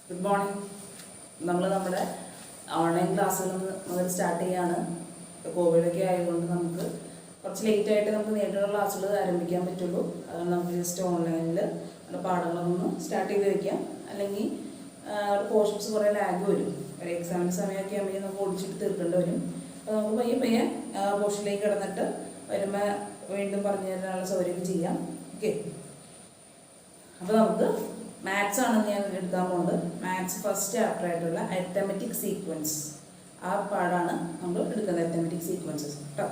Good morning. നമ്മൾ നമ്മുടെ online ക്ലാസ്സുകൾ മുതൽ സ്റ്റാർട്ട് ചെയ്യാണ്. ഇപ്പോൾ കോവിഡൊക്കെ ആയതുകൊണ്ട് നമുക്ക് കുറച്ച് ലേറ്റായിട്ട് നമുക്ക് നേരിട്ടുള്ള ക്ലാസ്സുകൾ ആരംഭിക്കാൻ പറ്റുള്ളൂ. അതുകൊണ്ട് നമുക്ക് ജസ്റ്റ് ഓൺലൈനിൽ നമ്മുടെ പാഠങ്ങളൊന്ന് സ്റ്റാർട്ട് ചെയ്ത് വയ്ക്കാം. അല്ലെങ്കിൽ പോർഷൻസ് കുറേ ലാഗ് വരും. ഒരു എക്സാമിൻ്റെ സമയമൊക്കെ ആകുമ്പോൾ നമുക്ക് ഓടിച്ചിട്ട് തീർക്കേണ്ടി വരും. അപ്പോൾ നമുക്ക് പയ്യെ പോർഷനിലേക്ക് കിടന്നിട്ട് വരുമ്പോൾ വീണ്ടും പറഞ്ഞു തരാനുള്ള സൗകര്യം ചെയ്യാം. ഓക്കെ, അപ്പോൾ നമുക്ക് മാത്സ് ആണ് ഞാൻ എടുക്കാൻ പോകുന്നത്. മാത്സ് ഫസ്റ്റ് ചാപ്റ്റർ ആയിട്ടുള്ള അരിത്തമെറ്റിക് സീക്വൻസ്, ആ പാടാണ് നമ്മൾ എടുക്കുന്നത്. അരിത്തമെറ്റിക് സീക്വൻസസ് കേട്ടോ.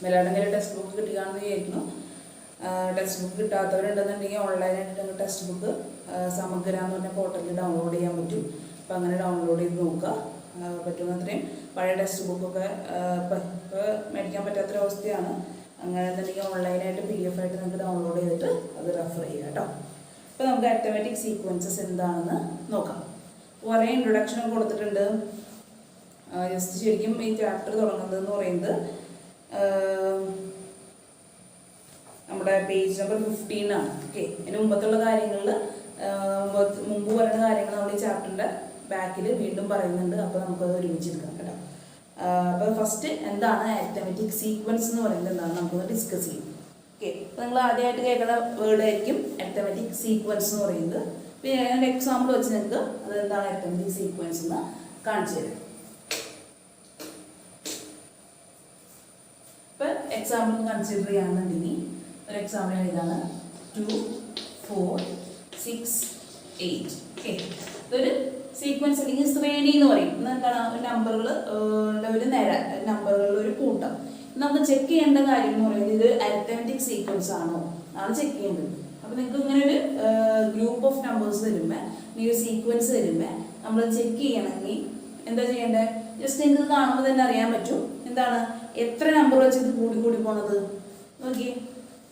എല്ലാവരുടെയും ടെക്സ്റ്റ് ബുക്ക് കിട്ടുകയാണെന്ന് വിചാരിക്കുന്നു. ടെക്സ്റ്റ് ബുക്ക് കിട്ടാത്തവരുണ്ടെന്നുണ്ടെങ്കിൽ ഓൺലൈനായിട്ട് നിങ്ങൾ ടെക്സ്റ്റ് ബുക്ക് സമഗ്ര എന്ന് പറഞ്ഞ പോർട്ടലിൽ ഡൗൺലോഡ് ചെയ്യാൻ പറ്റും. അപ്പോൾ അങ്ങനെ ഡൗൺലോഡ് ചെയ്ത് നോക്കുക. പറ്റുന്നത്രയും പഴയ ടെക്സ്റ്റ് ബുക്കൊക്കെ ഇപ്പോൾ മേടിക്കാൻ പറ്റാത്തൊരവസ്ഥയാണ്. അങ്ങനെ എന്നുണ്ടെങ്കിൽ ഓൺലൈനായിട്ട് PDF ആയിട്ട് നിങ്ങൾക്ക് ഡൗൺലോഡ് ചെയ്തിട്ട് അത് റെഫർ ചെയ്യുക കേട്ടോ. അപ്പോൾ നമുക്ക് അരിത്തമെറ്റിക് സീക്വൻസസ് എന്താണെന്ന് നോക്കാം. കുറേ ഇൻട്രൊഡക്ഷൻ കൊടുത്തിട്ടുണ്ട്. ജസ്റ്റ് ശരിക്കും ഈ ചാപ്റ്റർ തുടങ്ങുന്നതെന്ന് പറയുന്നത് നമ്മുടെ പേജ് നമ്പർ 15 ആണ്. ഓക്കെ, അതിന് മുമ്പത്തുള്ള കാര്യങ്ങളിൽ മുമ്പ് പറയുന്ന കാര്യങ്ങൾ നമ്മൾ ഈ ചാപ്റ്ററിൻ്റെ ബാക്കിൽ വീണ്ടും പറയുന്നുണ്ട്. അപ്പോൾ നമുക്കത് ഒരുമിച്ചെടുക്കാം കേട്ടോ. അപ്പോൾ ഫസ്റ്റ് എന്താണ് അരിത്തമെറ്റിക് സീക്വൻസ് എന്ന് പറയുന്നത് എന്താണെന്ന് നമുക്കൊന്ന് ഡിസ്കസ് ചെയ്യും. ഓക്കെ, അപ്പോൾ നിങ്ങൾ ആദ്യമായിട്ട് കേൾക്കുന്ന വേർഡ് ആയിരിക്കും അരിത്തമെറ്റിക് സീക്വൻസ് എന്ന് പറയുന്നത്. പിന്നെ ഞാൻ എക്സാമ്പിൾ വെച്ച് നിങ്ങൾക്ക് അതെന്താണ് അരിത്തമെറ്റിക് സീക്വൻസ് എന്ന് കാണിച്ചു തരാം. ഇപ്പം എക്സാമ്പിൾ കൺസിഡർ ചെയ്യുകയാണെന്നുണ്ടെങ്കിൽ ഒരു എക്സാമ്പിൾ ഇതാണ് 2, 4, 6, 8. ഓക്കെ, ഇതൊരു സീക്വൻസ് അല്ലെങ്കിൽ ശ്രേണി എന്ന് പറയും. എന്താണ് നമ്പറുകൾ ഒരു നിര, നമ്പറുകളുടെ ഒരു കൂട്ടം. നമുക്ക് ചെക്ക് ചെയ്യേണ്ട കാര്യം എന്ന് പറയുന്നത് ഇത് അരിത്തമെറ്റിക് സീക്വൻസ് ആണോ ആണ് ചെക്ക് ചെയ്യേണ്ടത്. അപ്പോൾ നിങ്ങൾക്ക് ഇങ്ങനെ ഒരു ഗ്രൂപ്പ് ഓഫ് നമ്പേഴ്സ് തരുമ്പോൾ, ഈ ഒരു സീക്വൻസ് തരുമ്പോൾ നമ്മൾ ചെക്ക് ചെയ്യണമെങ്കിൽ എന്താ ചെയ്യേണ്ടത്? ജസ്റ്റ് നിങ്ങൾക്ക് കാണുമ്പോൾ തന്നെ അറിയാൻ പറ്റും എന്താണ് എത്ര നമ്പർ വെച്ച് ഇത് കൂടി കൂടി പോണത്. നോക്കിയേ,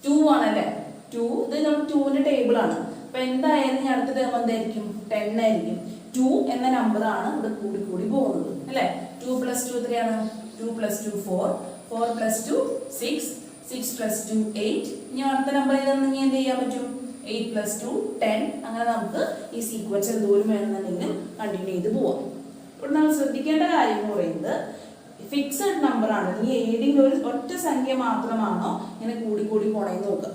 2 ആണല്ലേ. 2 ഇത് നമ്മൾ 2ന്റെ ടേബിളാണ്. അപ്പോൾ എന്തായാലും ഞാൻ അടുത്ത ടേം എന്തായിരിക്കും? 10 ആയിരിക്കും. 2 എന്ന നമ്പറാണ് ഇവിടെ കൂടി കൂടി പോകുന്നത് അല്ലേ. 2 + 2 എത്രയാണ്? 2 + 2 4, 4 + 2 6, 6 + 2 8. ഇനി അടുത്ത നമ്പർ ഏതാണെന്ന് എന്ത് ചെയ്യാൻ പറ്റും? 8 + 2 10. അങ്ങനെ നമുക്ക് ഈ സീക്വൻസ് എന്തോരം വേണമെന്നുണ്ടെങ്കിൽ കണ്ടിന്യൂ ചെയ്ത് പോവാം. ഇവിടെ നമ്മൾ ശ്രദ്ധിക്കേണ്ട കാര്യം എന്ന് പറയുന്നത് ഫിക്സഡ് നമ്പർ ആണ്. ഇനി ഏതെങ്കിലും ഒരു ഒറ്റ സംഖ്യ മാത്രമാണോ ഇങ്ങനെ കൂടി കൂടി പോണേന്ന് നോക്കുക.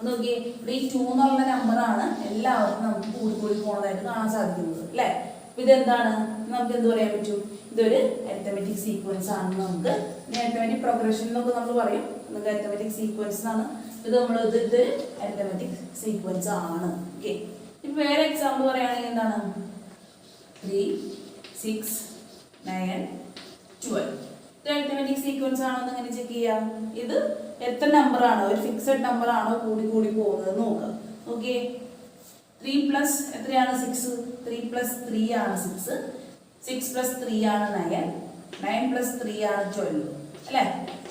നോക്കിയേ, ഇവിടെ ഈ 2 എന്നുള്ള നമ്പറാണ് എല്ലാവർക്കും നമുക്ക് കൂടി കൂടി പോണതായിട്ട് കാണാൻ സാധിക്കുന്നത് അല്ലേ. അപ്പൊ ഇതെന്താണ്? നമുക്ക് എന്ത് പറയാൻ പറ്റും? ഇതൊരു അരിത്തമെറ്റിക് സീക്വൻസ് ആണെന്ന് നമുക്ക് അരിത്തമെറ്റിക് പ്രോഗ്രഷൻ എന്നൊക്കെ നമ്മൾ പറയും. നമുക്ക് അരിത്തമെറ്റിക് സീക്വൻസ് ആണ് ഇത്. നമ്മൾ ഇത് അരിത്തമെറ്റിക് സീക്വൻസ് ആണ്. ഓക്കെ, ഇപ്പൊ വേറെ എക്സാമ്പിൾ പറയുകയാണെങ്കിൽ എന്താണ്? 3, 6, 9, 12. ഇത് അരിത്തമെറ്റിക് സീക്വൻസ് ആണോ എന്ന് എങ്ങനെ ചെക്ക് ചെയ്യാം? ഇത് എത്ര നമ്പർ ആണോ, ഒരു ഫിക്സഡ് നമ്പർ ആണോ കൂടി കൂടി പോകുന്നത് നോക്കാം. ഓക്കെ, 3 + എത്രയാണ്? 6. 3 + 3 ആണ് 6. 6 + 3 ആണ് 9. 9 + 3 ആണ് 12 അല്ലേ.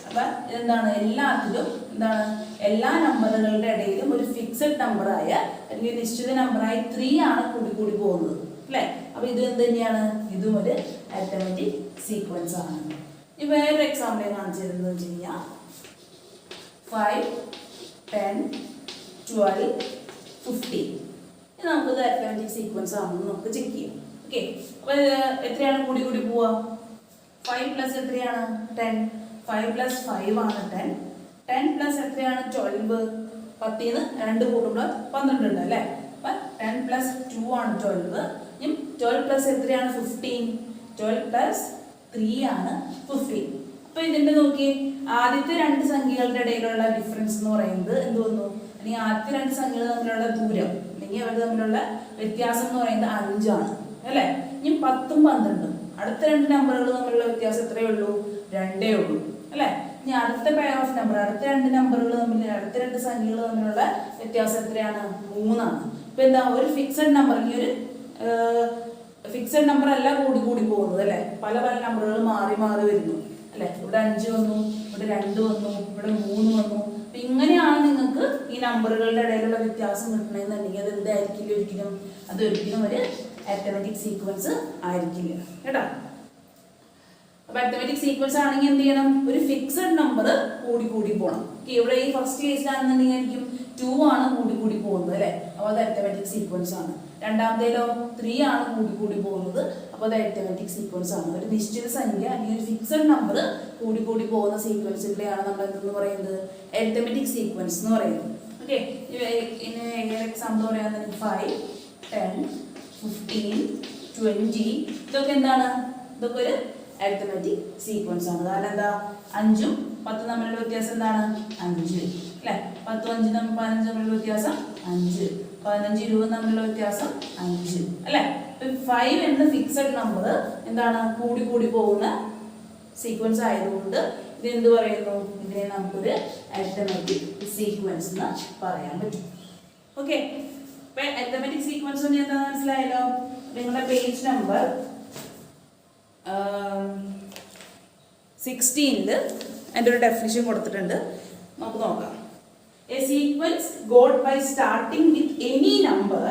അപ്പൊ ഇതെന്താണ്? എല്ലാത്തിലും എന്താണ്? എല്ലാ നമ്പറുകളുടെ ഇടയിലും ഒരു ഫിക്സഡ് നമ്പറായ അല്ലെങ്കിൽ നിശ്ചിത നമ്പറായ 3 ആണ് കൂടി കൂടി പോകുന്നത് അല്ലേ. അപ്പൊ ഇത് എന്ത് തന്നെയാണ്? ഇതും ഒരു അരിത്തമെറ്റിക് സീക്വൻസ് ആണ്. ഇനി വേറൊരു എക്സാമ്പിൾ കാണിച്ചു തരുന്നത് വെച്ച് കഴിഞ്ഞാൽ 5, 10, 12, 15. ഇത് നമുക്കിത് അരിത്തമെറ്റിക് സീക്വൻസ് ആണെന്ന് നമുക്ക് ചെക്ക് ചെയ്യാം. ഓക്കെ, അപ്പോൾ എത്രയാണ് കൂടി കൂടി പോവുക? 5 + എത്രയാണ്? 10. 5 + 5 ആണ് 10. 10 + എത്രയാണ്? 12. 10ന്ന് 2 കൂട്ടുമ്പോൾ 12 ഉണ്ട് അല്ലേ. അപ്പം 10 + 2 ആണ് 12. 12 + എത്രയാണ്? 15. 12 + 3 ആണ് 15. അപ്പൊ ഇതിന്റെ നോക്കി, ആദ്യത്തെ 2 സംഖ്യകളുടെ ഇടയിലുള്ള ഡിഫറൻസ് എന്ന് പറയുന്നത് എന്ത് വന്നു? അല്ലെങ്കിൽ ആദ്യത്തെ 2 സംഖ്യകൾ തമ്മിലുള്ള ദൂരം അല്ലെങ്കിൽ അവർ തമ്മിലുള്ള വ്യത്യാസം എന്ന് പറയുന്നത് 5 ആണ് അല്ലേ. ഇനി 10ഉം 12ഉം അടുത്ത 2 നമ്പറുകൾ തമ്മിലുള്ള വ്യത്യാസം എത്രയേ ഉള്ളൂ? 2 ഉള്ളൂ അല്ലേ. ഇനി അടുത്ത പെയർ ഓഫ് നമ്പർ, അടുത്ത 2 നമ്പറുകൾ തമ്മിൽ, അടുത്ത 2 സംഖ്യകൾ തമ്മിലുള്ള വ്യത്യാസം എത്രയാണ്? 3 ആണ്. ഇപ്പൊ എന്താ? ഒരു ഫിക്സഡ് നമ്പർ, ഈ ഒരു ഫിക്സഡ് നമ്പർ അല്ല കൂടി കൂടി പോകുന്നത് അല്ലേ. പല പല നമ്പറുകൾ മാറി മാറി വരുന്നു അല്ലെ. ഇവിടെ 5 വന്നു, ഇവിടെ 2 വന്നു, ഇവിടെ 3 വന്നു. അപ്പൊ ഇങ്ങനെയാണ് നിങ്ങൾക്ക് ഈ നമ്പറുകളുടെ ഇടയിലുള്ള വ്യത്യാസം കിട്ടണമെന്നുണ്ടെങ്കിൽ അത് എന്തായിരിക്കില്ല? ഒരിക്കലും അതൊരിക്കലും ഒരു അരിത്തമെറ്റിക് സീക്വൻസ് ആയിരിക്കില്ല കേട്ടോ. അപ്പൊ അരിത്തമെറ്റിക് സീക്വൻസ് ആണെങ്കിൽ എന്ത് ചെയ്യണം? ഒരു ഫിക്സഡ് നമ്പർ കൂടി കൂടി പോകണം. ഇവിടെ ഈ ഫസ്റ്റ് കേസിലാണെന്നുണ്ടെങ്കിൽ ആയിരിക്കും 2 ആണ് കൂടി കൂടി പോകുന്നത് അല്ലേ. അപ്പോൾ അത് അരിത്തമെറ്റിക് സീക്വൻസ് ആണ്. രണ്ടാമത്തേലോ 3 ആണ് കൂടി പോകുന്നത്, അപ്പോൾ അത് അരിത്തമെറ്റിക് സീക്വൻസ് ആണ്. ഒരു നിശ്ചിത സംഖ്യ അല്ലെങ്കിൽ ഒരു ഫിക്സഡ് നമ്പർ കൂടി പോകുന്ന സീക്വൻസുകളെയാണ് നമ്മൾ എന്തെന്ന് പറയുന്നത്, അരിത്തമെറ്റിക് സീക്വൻസ് എന്ന് പറയുന്നത്. ഓക്കെ, ഇനി എക്സാമ്പിൾ പറയാന്നുണ്ടെങ്കിൽ 5, 10, 15, 20 ഇതൊക്കെ എന്താണ്, ഇതൊക്കെ ഒരു അരിത്തമെറ്റിക് സീക്വൻസ് ആണ്. കാരണം എന്താ, 5ഉം 10 തമ്മിലുള്ള വ്യത്യാസം എന്താണ്, 5 അല്ലേ. 10ഉം 5ഉം 15 തമ്മിലുള്ള വ്യത്യാസം 5, 15 20 തമ്മിലുള്ള വ്യത്യാസം 5 അല്ലേ. 5 എന്ന ഫിക്സഡ് നമ്പർ എന്താണ്, കൂടി പോകുന്ന സീക്വൻസ് ആയതുകൊണ്ട് ഇത് എന്ത് പറയുന്നു, ഇതിനെ നമുക്കൊരു അരിത്തമെറ്റിക് സീക്വൻസ് എന്ന് പറയാൻ പറ്റും. ഓക്കെ, അപ്പൊ അരിത്തമെറ്റിക് സീക്വൻസ് എന്താ മനസ്സിലായല്ലോ. നിങ്ങളുടെ പേജ് നമ്പർ 16 അതിൻ്റെ ഒരു ഡെഫിനിഷൻ കൊടുത്തിട്ടുണ്ട്, നമുക്ക് നോക്കാം. A sequence got by starting with any number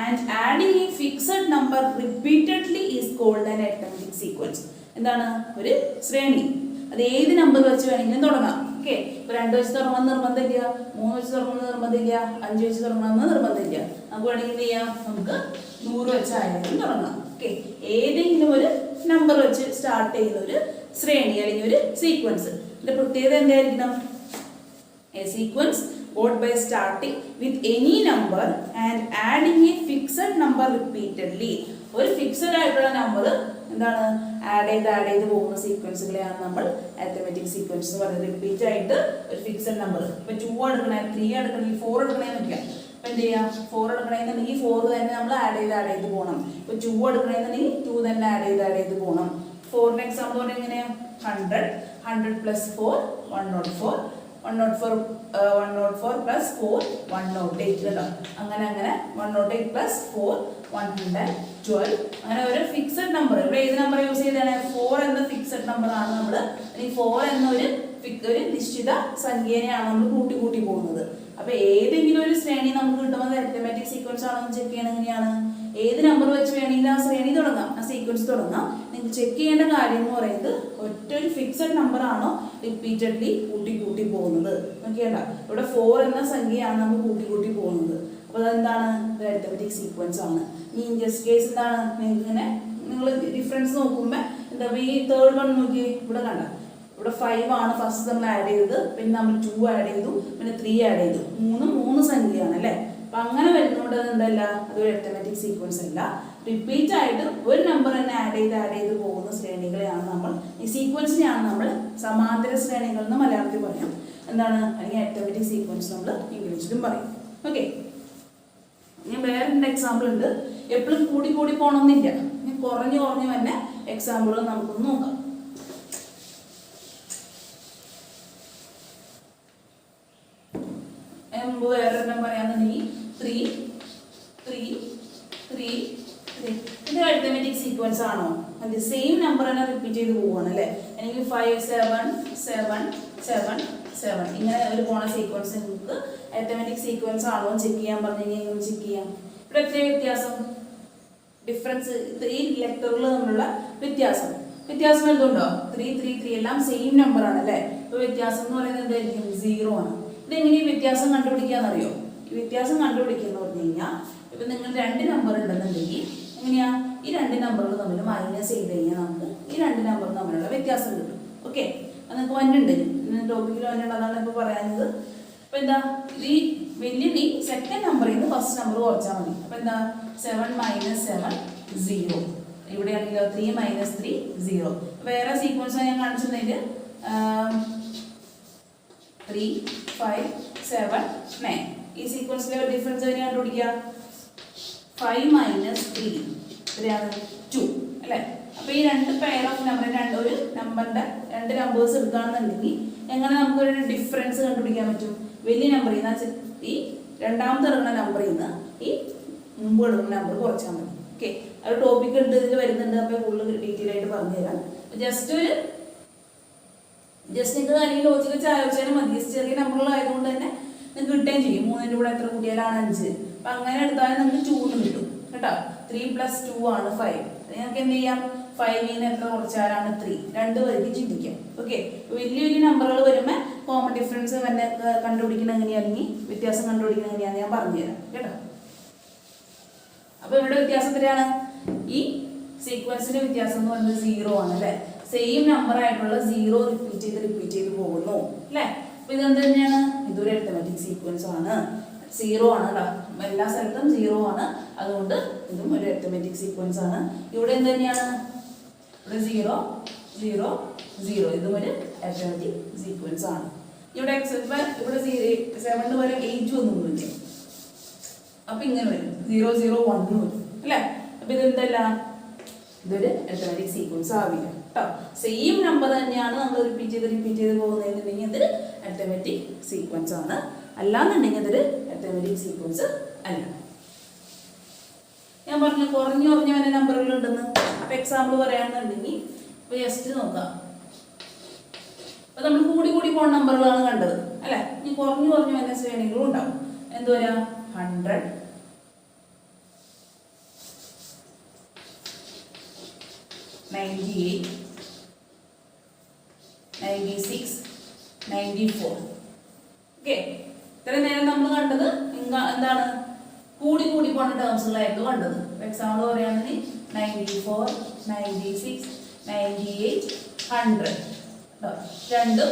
and adding a fixed number repeatedly is called an arithmetic sequence. എന്താണ്, ഒരു ശ്രേണി. അത് ഏത് നമ്പർ വെച്ച് വേണമെങ്കിലും തുടങ്ങാം. ഓക്കെ, ഇപ്പോൾ 2 വെച്ച് തുടങ്ങണം നിർബന്ധമില്ല, 3 വെച്ച് തുടങ്ങണം നിർബന്ധമില്ല, 5 വെച്ച് തുടങ്ങണമെന്ന് നിർബന്ധമില്ല. നമുക്ക് വേണമെങ്കിൽ എന്ത് ചെയ്യാം, നമുക്ക് 100 വെച്ചായാലും തുടങ്ങാം. ഓക്കെ, ഏതെങ്കിലും ഒരു നമ്പർ വെച്ച് സ്റ്റാർട്ട് ചെയ്യുന്ന ഒരു ശ്രേണി അല്ലെങ്കിൽ ഒരു സീക്വൻസ്. ഇതിന്റെ പ്രത്യേകത എന്തായിരിക്കണം, a sequence got by starting with any number and adding a fixed number repeatedly. ഒരു ഫിക്സഡ് ആയിട്ടുള്ള നമ്പർ എന്താണ്, ആഡ് ചെയ്ത് പോകുന്ന സീക്വൻസുകളെയാണ് നമ്മൾ അരിത്തമെറ്റിക് സീക്വൻസ് എന്ന് പറയുന്നത്. റിപ്പീറ്റ് ആയിട്ട് ഒരു ഫിക്സഡ് നമ്പർ, ഇപ്പൊ 2 എടുക്കണേ, 3 എടുക്കണമെങ്കിൽ 4 എടുക്കണമെന്നില്ല. അപ്പൊ എന്ത് ചെയ്യാം, 4 എടുക്കണമെന്നുണ്ടെങ്കിൽ 4 തന്നെ നമ്മൾ ആഡ് ചെയ്ത് പോകണം. ഇപ്പൊ 2 എടുക്കണമെന്നുണ്ടെങ്കിൽ 2 തന്നെ ആഡ് ചെയ്ത് പോകണം. 4ന്റെ എക്സാമ്പിൾ പറഞ്ഞാൽ എങ്ങനെയാ, 100 100 plus 4 104 104 plus 4 108 കേട്ടോ. അങ്ങനെ 108 plus 4 112. അങ്ങനെ ഒരു ഫിക്സഡ് നമ്പർ. ഇവിടെ ഏത് നമ്പർ യൂസ് ചെയ്താണ്, 4 എന്ന ഫിക്സഡ് നമ്പർ ആണ് നമ്മൾ, അല്ലെങ്കിൽ 4 എന്ന ഒരു നിശ്ചിത സംഖ്യനെയാണ് നമ്മൾ കൂട്ടി പോകുന്നത്. അപ്പൊ ഏതെങ്കിലും ഒരു ശ്രേണി നമുക്ക് കിട്ടുന്നത് അരിത്തമെറ്റിക് സീക്വൻസ് ആണോ എന്ന് ചെക്ക് ചെയ്യണം. എങ്ങനെയാണ്, ഏത് നമ്പർ വെച്ച് വേണമെങ്കിലും ആ ശ്രേണി തുടങ്ങാം, ആ സീക്വൻസ് തുടങ്ങാം. നിങ്ങൾക്ക് ചെക്ക് ചെയ്യേണ്ട കാര്യം എന്ന് പറയുന്നത് ഒറ്റൊരു ഫിക്സഡ് നമ്പർ ആണോ റിപ്പീറ്റഡ്ലി കൂട്ടി പോകുന്നത് നോക്കിയേണ്ട. ഇവിടെ 4 എന്ന സംഖ്യയാണ് നമ്മൾ കൂട്ടി പോകുന്നത്. അപ്പോൾ അതെന്താണ്, ഒരു അരിത്തമെറ്റിക് സീക്വൻസ് ആണ്. ഈ ജസ്റ്റ് കേസ് എന്താണ്, നിങ്ങൾ ഡിഫറൻസ് നോക്കുമ്പോൾ എന്താ, ഈ തേർഡ് വൺ നോക്കി, ഇവിടെ കണ്ട, ഇവിടെ 5 ആണ് ഫസ്റ്റ് നമ്മൾ ആഡ് ചെയ്തത്, പിന്നെ നമ്മൾ 2 ആഡ് ചെയ്തു, പിന്നെ 3 ആഡ് ചെയ്തു. 3 സംഖ്യയാണ് അല്ലേ. അപ്പൊ അങ്ങനെ വരുന്നതുകൊണ്ട് അത് എന്തല്ല, അതൊരു അരിത്തമെറ്റിക് സീക്വൻസ് അല്ല. റിപ്പീറ്റ് ആയിട്ട് ഒരു നമ്പർ തന്നെ ആഡ് ചെയ്ത് പോകുന്ന ശ്രേണികളെയാണ് നമ്മൾ, ഈ സീക്വൻസിനെയാണ് നമ്മൾ സമാന്തര ശ്രേണികൾ എന്ന് മലയാളത്തിൽ പറയാം. എന്താണ്, അല്ലെങ്കിൽ അരിത്തമെറ്റിക് സീക്വൻസ് നമ്മൾ ഇംഗ്ലീഷിലും പറയും. ഓക്കെ, ഞാൻ വേറെ 2 എക്സാമ്പിൾ ഉണ്ട്. എപ്പോഴും കൂടി പോകണമെന്നില്ല, ഞാൻ കുറഞ്ഞു തന്നെ എക്സാമ്പിളുകൾ നമുക്കൊന്ന് നോക്കാം. വേറൊരെണ്ണം പറയാന്നുണ്ടെങ്കിൽ 3 3 3 3 ഇത് അരിത്തമെറ്റിക് സീക്വൻസ് ആണോ, അത് സെയിം നമ്പർ തന്നെ റിപ്പീറ്റ് ചെയ്ത് പോവുകയാണ് അല്ലേ. അല്ലെങ്കിൽ 5 7 7 7 7 ഇങ്ങനെ ഒരു പോണ സീക്വൻസ് നിങ്ങൾക്ക് അരിത്തമെറ്റിക് സീക്വൻസ് ആണോ ചെക്ക് ചെയ്യാൻ പറഞ്ഞു കഴിഞ്ഞാൽ ചെക്ക് ചെയ്യാം. ഇവിടെ എത്ര വ്യത്യാസം, ഡിഫറൻസ്, ഈ ലെറ്ററുകൾ തമ്മിലുള്ള വ്യത്യാസം എന്തുണ്ടോ, 3 3 3 എല്ലാം സെയിം നമ്പർ ആണ് അല്ലേ. ഇപ്പൊ വ്യത്യാസം എന്ന് പറയുന്നത് എന്തായിരിക്കും, 0 ആണ്. ഇതെങ്ങനെ ഈ വ്യത്യാസം കണ്ടുപിടിക്കാന്നറിയോ, ഈ വ്യത്യാസം കണ്ടുപിടിക്കുന്ന പറഞ്ഞു കഴിഞ്ഞാൽ, ഇപ്പൊ നിങ്ങൾ 2 നമ്പർ ഉണ്ടെന്നുണ്ടെങ്കിൽ എങ്ങനെയാ, ഈ 2 നമ്പറുകൾ തമ്മിൽ മൈനസ് ചെയ്ത് കഴിഞ്ഞാൽ നമുക്ക് ഈ 2 നമ്പർ തമ്മിലുള്ള വ്യത്യാസം കിട്ടും. ഓക്കെ, അത് നിങ്ങൾക്ക് വന്നിട്ടുണ്ട്, ടോപ്പിക്കിൽ വന്നിട്ടുണ്ട്, അതാണ് ഇപ്പൊ പറയാനുള്ളത്. അപ്പൊ എന്താ, ഈ ഈ സെക്കൻഡ് നമ്പറിൽ നിന്ന് ഫസ്റ്റ് നമ്പർ കുറച്ചാൽ മതി. അപ്പൊ എന്താ, 7 - 7 0. ഇവിടെയാണെങ്കിലോ 3 - 3 0. വേറെ സീക്വൻസ് ഞാൻ കാണിച്ചിട്ടുണ്ടെങ്കിൽ 3 5 7 9. ഈ സീക്വൻസിലെ ഒരു ഡിഫറൻസ് എങ്ങനെ കണ്ടുപിടിക്കുക, 5 - 3 എത്രയാണ്, 2 അല്ലേ. അപ്പൊ ഈ 2 പെയർ ഓഫ് നമ്പർ, ഒരു നമ്പറിന്റെ 2 നമ്പേഴ്സ് എടുക്കുകയാണെന്നുണ്ടെങ്കിൽ എങ്ങനെ നമുക്കൊരു ഡിഫറൻസ് കണ്ടുപിടിക്കാൻ പറ്റും, വലിയ നമ്പറിൽ നിന്ന് ഈ രണ്ടാമത്തെ എടുക്കുന്ന നമ്പറിൽ നിന്ന് ഈ മുമ്പ് എടുക്കുന്ന നമ്പർ കുറച്ചാൽ മതി. ഓക്കെ, അത് ടോപ്പിക് ഉണ്ട്, ഇതിൽ വരുന്നുണ്ട്. അപ്പോൾ കൂടുതൽ ഡീറ്റെയിൽ ആയിട്ട് പറഞ്ഞു തരാം. ജസ്റ്റ് നിങ്ങൾക്ക് അല്ലെങ്കിൽ ലോജിക്ക് വെച്ച് ആലോചിച്ചാലും മതി. ചെറിയ നമ്പറുകളായതുകൊണ്ട് തന്നെ നിങ്ങൾക്ക് കിട്ടുകയും ചെയ്യും. 3ന്റെ കൂടെ എത്ര കൂട്ടിയാലാണ് 5. അപ്പം അങ്ങനെ എടുത്താലും നിങ്ങൾക്ക് 2 കിട്ടും കേട്ടോ. 3 + 2 ആണ് 5. നിങ്ങൾക്ക് എന്ത് ചെയ്യാം, 5ൽ നിന്ന് എത്ര കുറച്ചാലാണ് 3, 2 വരെയ്ക്ക് ചിന്തിക്കാം. ഓക്കെ, വലിയ നമ്പറുകൾ വരുമ്പോൾ കോമൺ ഡിഫറൻസ് തന്നെ കണ്ടുപിടിക്കണം എങ്ങനെയാണെങ്കിൽ വ്യത്യാസം കണ്ടുപിടിക്കണം എങ്ങനെയാണെന്ന് ഞാൻ പറഞ്ഞുതരാം കേട്ടോ. അപ്പോൾ ഇവിടെ വ്യത്യാസം എത്രയാണ്? ഈ സീക്വൻസിന്റെ വ്യത്യാസം എന്ന് പറയുന്നത് 0 ആണ് അല്ലേ. സെയിം നമ്പർ ആയിട്ടുള്ള 0 റിപ്പീറ്റ് ചെയ്ത് പോകുന്നു അല്ലേ. അപ്പൊ ഇതെന്ത് തന്നെയാണ്? ഇതൊരു അരിത്തമെറ്റിക് സീക്വൻസ് ആണ്. 0 ആണ് കേട്ടോ, എല്ലാ സ്ഥലത്തും 0 ആണ്. അതുകൊണ്ട് ഇതും ഒരു അരിത്തമെറ്റിക് സീക്വൻസ് ആണ്. ഇവിടെ എന്ത് തന്നെയാണ്? ഇവിടെ 0 0 0, ഇതും ഒരു അരിത്തമെറ്റിക് സീക്വൻസ് ആണ്. ഇവിടെ ഇവിടെ 7 വരെ 8 ഒന്നുമില്ല. അപ്പൊ ഇങ്ങനെ വരും 0 0 1 വരും അല്ലേ. അപ്പൊ ഇതെന്തല്ല, ഇതൊരു അരിത്തമെറ്റിക് സീക്വൻസ് ആവില്ല കേട്ടോ. സെയിം നമ്പർ തന്നെയാണ് നമ്മൾ റിപ്പീറ്റ് ചെയ്ത് പോകുന്നതെന്നുണ്ടെങ്കിൽ ഇതൊരു അരിത്തമെറ്റിക് സീക്വൻസ് ആണ്. അല്ലാന്നുണ്ടെങ്കിൽ ഇതൊരു അരിത്തമെറ്റിക് സീക്വൻസ് അല്ല. ഞാൻ പറഞ്ഞു കുറഞ്ഞു വന്ന നമ്പറുകൾ ഉണ്ടെന്ന്. അപ്പൊ എക്സാമ്പിൾ പറയാന്നുണ്ടെങ്കിൽ ഇപ്പൊ ജസ്റ്റ് നോക്കാം. അപ്പൊ നമ്മൾ കൂടി പോകുന്ന നമ്പറുകളാണ് കണ്ടത് അല്ലെ. ഇനി കുറഞ്ഞു വന്ന ശ്രേണികളും ഉണ്ടാവും. എന്തുവരാ? 100, 98, 96, 94. ഓക്കെ, ഇത്രയും നേരം നമ്മൾ കണ്ടത് എന്താണ്? കൂടി പോണ ടേംസുകളായിരുന്നു കണ്ടത്. എക്സാമ്പിൾ പറയുകയാണെങ്കിൽ 94, 96, 98, 100. രണ്ടും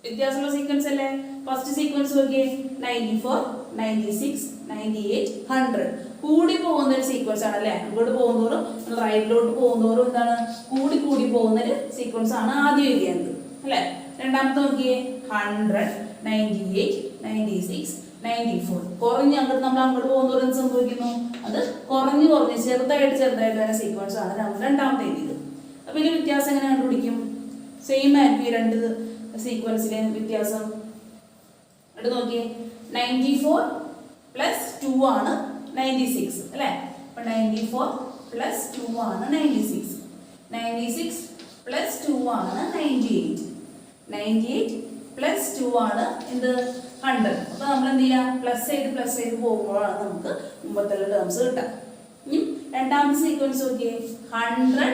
വ്യത്യാസമുള്ള സീക്വൻസ് അല്ലേ. ഫസ്റ്റ് സീക്വൻസ് നോക്കിയേ, 94, 96, 98, 100. കൂടി പോകുന്ന ഒരു സീക്വൻസ് ആണ് അല്ലേ. അങ്ങോട്ട് പോകുന്നതോറും റൈറ്റിലോട്ട് പോകുന്നതോറും എന്താണ്? കൂടി പോകുന്ന ഒരു സീക്വൻസ് ആണ് ആദ്യം എഴുതിയത് അല്ലേ. രണ്ടാമത്തെ നോക്കിയേ, 100, 98, 96, 94. കുറഞ്ഞ് നമ്മൾ അങ്ങോട്ട് പോകുന്നതോറും എന്ത് സംഭവിക്കുന്നു? അത് കുറഞ്ഞ് ചെറുതായിട്ട് വരുന്ന സീക്വൻസ് ആണ് രണ്ടാമത്തെ എഴുതിയത്. അപ്പൊ ഇതിന് വ്യത്യാസം എങ്ങനെ കണ്ടുപിടിക്കും? സെയിം ആയിരിക്കും രണ്ട് സീക്വൻസിലെ വ്യത്യാസം. എടുത്ത് നോക്കിയേ, 94 + 2 ആണ് 96 അല്ലേ. അപ്പൊ 94 + 2 ആണ് 96. 96 + 2 ആണ് 98. 98 + 2 ആണ് എന്ത്? 100. അപ്പൊ നമ്മൾ എന്ത് ചെയ്യാം? പ്ലസ് ചെയ്ത് പോകുമ്പോഴാണ് നമുക്ക് മുമ്പത്തെ ടേംസ് കിട്ടുക. ഇനി രണ്ടാമത്തെ സീക്വൻസ് നോക്കിയേ, 100,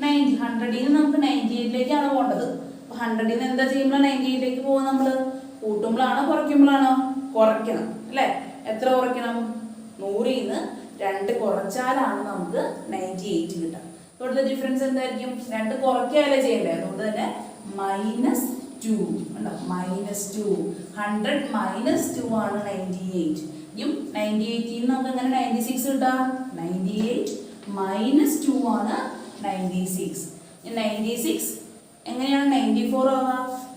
90. 100ൽ നിന്ന് നമുക്ക് 98ലേക്കാണ് പോകേണ്ടത്. അപ്പൊ 100ൽ നിന്ന് എന്താ ചെയ്യുമ്പോൾ 98ലേക്ക് പോകും? നമ്മൾ കൂട്ടുമ്പോഴാണോ കുറയ്ക്കുമ്പോഴാണോ? കുറയ്ക്കണം അല്ലേ. എത്ര കുറയ്ക്കണം? 100ൽ നിന്ന് 2 കുറച്ചാലാണ് നമുക്ക് 98 കിട്ടുക. ഇവിടുത്തെ ഡിഫറൻസ് എന്തായിരിക്കും? 2 കുറയ്ക്കാലേ ചെയ്യണ്ടേ. അതുകൊണ്ട് തന്നെ -2 ഉണ്ടോ? -2. 100 -2 ആണ് 98. ഇയും 98ൽ നിന്ന് നമുക്ക് എങ്ങനെ 96 കിട്ടാം? 98 -2 ആണ് 96. 96 എങ്ങനെയാണ് 94 ആവുക?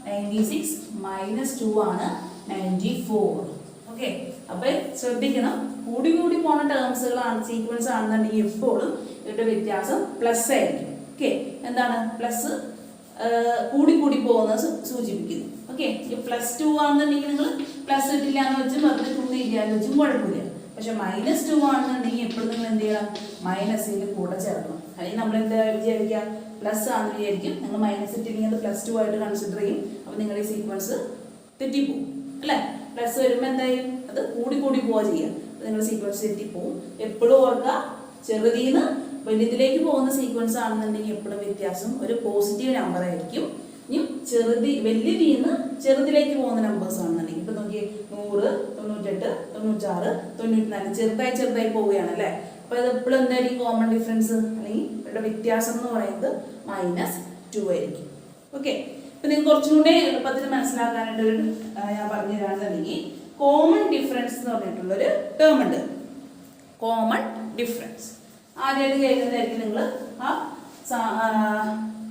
96 -2 ആണ് 94. ഓക്കെ, അപ്പൊ ശ്രദ്ധിക്കണം, കൂടി പോണ ടേംസുകളാണ് സീക്വൻസ് ആണെന്നുണ്ടെങ്കിൽ എപ്പോഴും ഇവരുടെ വ്യത്യാസം പ്ലസ് ആയിരിക്കും. ഓക്കെ, എന്താണ് പ്ലസ്? കൂടി പോകുന്നത് സൂചിപ്പിക്കുന്നു. ഓക്കെ, +2 ആണെന്നുണ്ടെങ്കിൽ നിങ്ങൾ പ്ലസ് ഇട്ടില്ല എന്ന് വെച്ചും വെറുതെ 2 എഴുതിയാലും വെച്ചും കുഴപ്പമില്ല. പക്ഷെ -2 ആണെന്നുണ്ടെങ്കിൽ എപ്പോഴും നിങ്ങൾ എന്ത് ചെയ്യണം? മൈനസിന്റെ കൂടെ ചേർക്കണം. അല്ലെങ്കിൽ നമ്മൾ എന്താ വിചാരിക്കുക? പ്ലസ് ആണെന്ന് വിചാരിക്കും. നിങ്ങൾ മൈനസ് ഇട്ടില്ലെങ്കിൽ അത് +2 ആയിട്ട് കൺസിഡർ ചെയ്യും. അപ്പൊ നിങ്ങൾ ഈ സീക്വൻസ് തെറ്റിപ്പോവും അല്ലെ. പ്ലസ് വരുമ്പോൾ എന്തായാലും അത് കൂടി പോവുക ചെയ്യാം. നിങ്ങൾ സീക്വൻസ് തെറ്റിപ്പോവും. എപ്പോഴും ഓർക്കുക, ചെറുതീന്ന് വലുതിലേക്ക് പോകുന്ന സീക്വൻസ് ആണെന്നുണ്ടെങ്കിൽ എപ്പോഴും വ്യത്യാസം ഒരു പോസിറ്റീവ് നമ്പർ ആയിരിക്കും. ഇനി വലിയതീന്ന് ചെറുതിലേക്ക് പോകുന്ന നമ്പേഴ്സ് ആണെന്നുണ്ടെങ്കിൽ ഇപ്പൊ നോക്കി 100, 98, 96, 94 ചെറുതായി പോവുകയാണ് അല്ലേ. അപ്പൊ അത് എപ്പോഴും എന്തായിരിക്കും കോമൺ ഡിഫറൻസ് അല്ലെങ്കിൽ ഇവരുടെ വ്യത്യാസം എന്ന് പറയുന്നത് -2 ആയിരിക്കും. ഓക്കെ, ഇപ്പൊ നിങ്ങൾക്ക് കുറച്ചുകൂടെ എളുപ്പത്തിൽ മനസ്സിലാക്കാനായിട്ട് ഞാൻ പറഞ്ഞു തരാണെന്നുണ്ടെങ്കിൽ കോമൺ ഡിഫറൻസ് എന്ന് പറഞ്ഞിട്ടുള്ളൊരു ടേം ഉണ്ട്. കോമൺ ഡിഫറൻസ് ആദ്യമായിട്ട് കേൾക്കുന്നതായിരിക്കും നിങ്ങൾ. ആ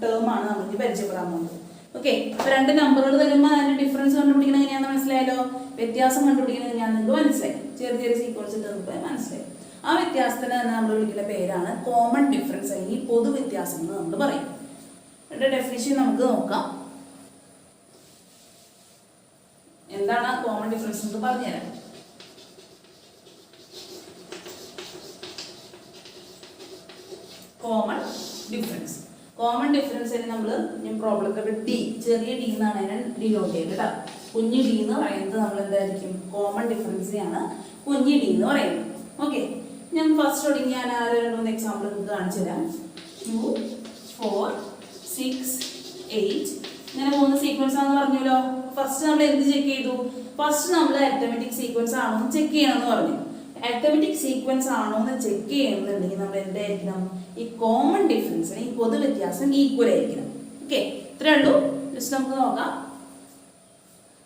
ടേമാണ് നമുക്ക് പരിചയപ്പെടാൻ പോകുന്നത്. ഓക്കെ, അപ്പൊ 2 നമ്പറുകൾ തരുമ്പോൾ അതിന്റെ ഡിഫറൻസ് കണ്ടുപിടിക്കണം എങ്ങനെയാണെന്ന് മനസ്സിലായല്ലോ. വ്യത്യാസം കണ്ടുപിടിക്കുന്നത് ഞാൻ നിങ്ങൾക്ക് മനസ്സിലായി. ചെറിയ സീക്വൻസ് ഇട്ട് മനസ്സിലായി. ആ വ്യത്യാസത്തിന് തന്നെ നമ്മൾ വിളിക്കുന്ന പേരാണ് കോമൺ ഡിഫറൻസ്, അല്ലെങ്കിൽ പൊതു വ്യത്യാസം എന്ന് നമ്മൾ പറയും. ഇതിന്റെ ഡെഫിനിഷൻ നമുക്ക് നോക്കാം. എന്താണ് കോമൺ ഡിഫറൻസ് എന്ന് പറഞ്ഞുതരാം. കോമൺ ഡിഫറൻസിന് നമ്മൾ പ്രോബ്ലത്തിൽ ഡി, ചെറിയ ഡി എന്നാണ് അതിനെ ഡിനോട്ട് ചെയ്യുന്നത് കേട്ടോ. കുഞ്ഞു ഡി എന്ന് പറയുന്നത് നമ്മൾ എന്തായിരിക്കും? കോമൺ ഡിഫറൻസിനെയാണ് കുഞ്ഞു ഡി എന്ന് പറയുന്നത്. ഓക്കെ, ഞാൻ ഫസ്റ്റ് തുടങ്ങി ഞാൻ 2 എക്സാമ്പിൾ നിങ്ങൾക്ക് കാണിച്ചു തരാം. 2, 4, 6, 8 ഇങ്ങനെ പോകുന്ന സീക്വൻസ് ആണെന്ന് പറഞ്ഞല്ലോ. ഫസ്റ്റ് നമ്മൾ എന്ത് ചെക്ക് ചെയ്തു? ഫസ്റ്റ് നമ്മൾ അരിത്തമെറ്റിക് സീക്വൻസ് ആണോ ചെക്ക് ചെയ്യണമെന്ന് പറഞ്ഞു. അരിത്തമെറ്റിക് സീക്വൻസ് ആണോ എന്ന് ചെക്ക് ചെയ്യുന്നുണ്ടെങ്കിൽ നമ്മൾ എന്തായിരിക്കണം, ഈ കോമൺ ഡിഫറൻസിന് ഈ പൊതു വ്യത്യാസം ഈക്വൽ ആയിരിക്കണം. ഓക്കെ, ഇത്രേ ഉള്ളൂ. ജസ്റ്റ് നമുക്ക് നോക്കാം.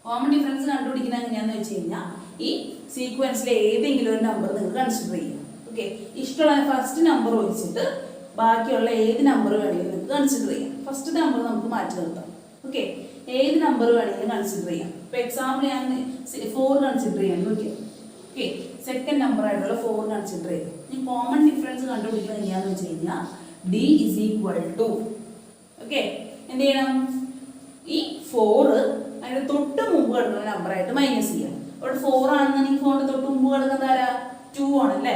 കോമൺ ഡിഫറൻസ് കണ്ടുപിടിക്കുന്നത് എങ്ങനെയാണെന്ന് വെച്ച് കഴിഞ്ഞാൽ ഈ സീക്വൻസിലെ ഏതെങ്കിലും ഒരു നമ്പർ നിങ്ങൾ കൺസിഡർ ചെയ്യുക. ഓക്കെ, ഇഷ്ടമുള്ള ഫസ്റ്റ് നമ്പർ ഒഴിച്ചിട്ട് ബാക്കിയുള്ള ഏത് നമ്പർ വേണമെങ്കിലും നിങ്ങൾക്ക് കൺസിഡർ ചെയ്യാം. ഫസ്റ്റ് നമ്പർ നമുക്ക് മാറ്റി നിർത്താം. ഓക്കെ, ഏത് നമ്പർ വേണമെങ്കിലും കൺസിഡർ ചെയ്യാം. ഇപ്പോൾ എക്സാമ്പിൾ ഞാൻ 4 കൺസിഡർ ചെയ്യാം. നോക്കിയോ. ഓക്കെ, സെക്കൻഡ് നമ്പർ ആയിട്ടുള്ള 4 കൺസിഡർ ചെയ്തു. ഈ കോമൺ ഡിഫറൻസ് കണ്ടുപിടിക്കുന്നത് എങ്ങനെയാണെന്ന് വെച്ച് കഴിഞ്ഞാൽ d is equal to, okay, എന്ത് ചെയ്യണം, ഈ 4 അതിന് തൊട്ട് മുമ്പ് കിടക്കുന്ന നമ്പറായിട്ട് മൈനസ് ചെയ്യാം. അവിടെ 4 ആണെന്നുണ്ടെങ്കിൽ 4 തൊട്ട് മുമ്പ് കിടക്കുന്നത് ആരാ, 2 ആണല്ലേ.